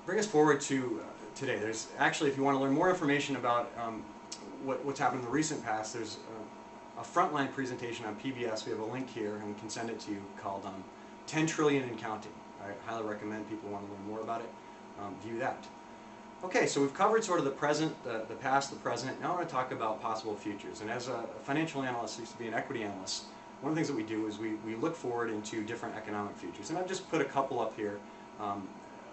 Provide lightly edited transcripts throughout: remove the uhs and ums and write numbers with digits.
bring us forward to today. There's actually, if you want to learn more information about what's happened in the recent past, there's a frontline presentation on PBS. We have a link here, and we can send it to you, called 10 Trillion and Counting. I highly recommend people want to learn more about it. View that. Okay, so we've covered sort of the present, the past, the present. Now I want to talk about possible futures. And as a financial analyst, I used to be an equity analyst, one of the things that we do is we look forward into different economic futures. And I've just put a couple up here,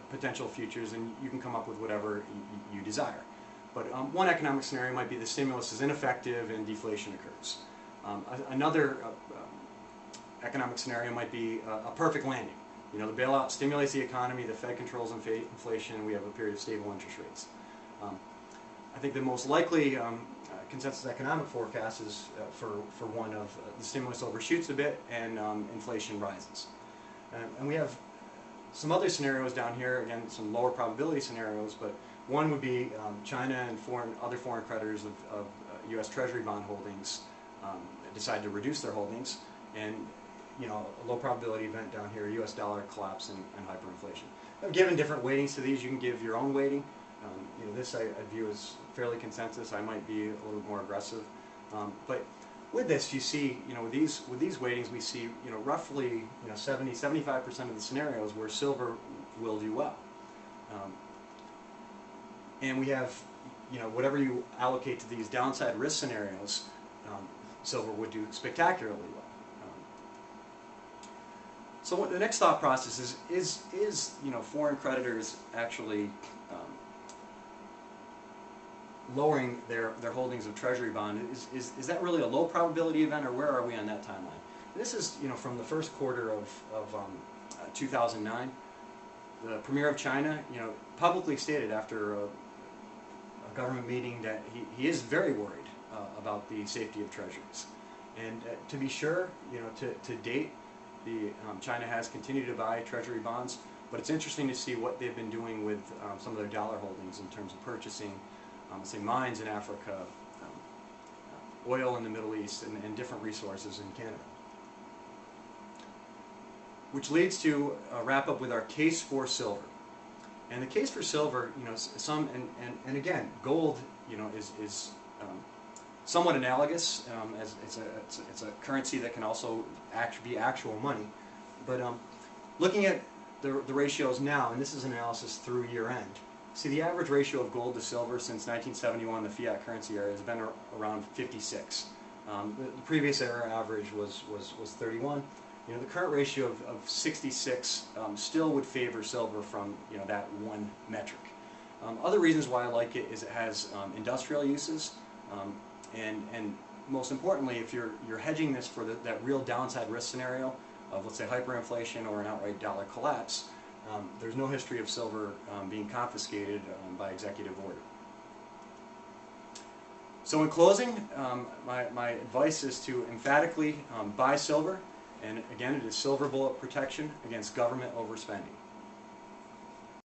potential futures, and you can come up with whatever you desire. But one economic scenario might be the stimulus is ineffective and deflation occurs. Another economic scenario might be a perfect landing. You know, the bailout stimulates the economy, the Fed controls inflation, and we have a period of stable interest rates. I think the most likely consensus economic forecast is for one of the stimulus overshoots a bit and inflation rises. And we have some other scenarios down here, again, some lower probability scenarios, but one would be China and other foreign creditors of U.S. Treasury bond holdings decide to reduce their holdings, and you know, a low probability event down here, U.S. dollar collapse and hyperinflation. I've given different weightings to these. You can give your own weighting. You know, this I view as fairly consensus. I might be a little more aggressive, but with this, you see, you know, with these weightings, we see, you know, roughly, you know, 75% of the scenarios where silver will do well, and we have, you know, whatever you allocate to these downside risk scenarios, silver would do spectacularly well. So what the next thought process is you know, foreign creditors actually lowering their holdings of Treasury bond, is that really a low probability event, or where are we on that timeline? This is, you know, from the first quarter of 2009. The Premier of China, you know, publicly stated after a government meeting that he is very worried about the safety of treasuries. And to be sure, you know, to date, China has continued to buy Treasury bonds, but it's interesting to see what they've been doing with some of their dollar holdings in terms of purchasing, say, mines in Africa, oil in the Middle East, and different resources in Canada. Which leads to a wrap up with our case for silver. And the case for silver, you know, and again, gold, you know, is somewhat analogous, as it's a currency that can also be actual money. But looking at the ratios now, and this is an analysis through year end, see the average ratio of gold to silver since 1971, the fiat currency era, has been around 56. The previous era average was 31. You know, the current ratio of 66 still would favor silver from, you know, that one metric. Other reasons why I like it is it has industrial uses. And most importantly, if you're hedging this for that real downside risk scenario of, let's say, hyperinflation or an outright dollar collapse, there's no history of silver being confiscated by executive order. So in closing, my advice is to emphatically buy silver, and again, it is silver bullet protection against government overspending.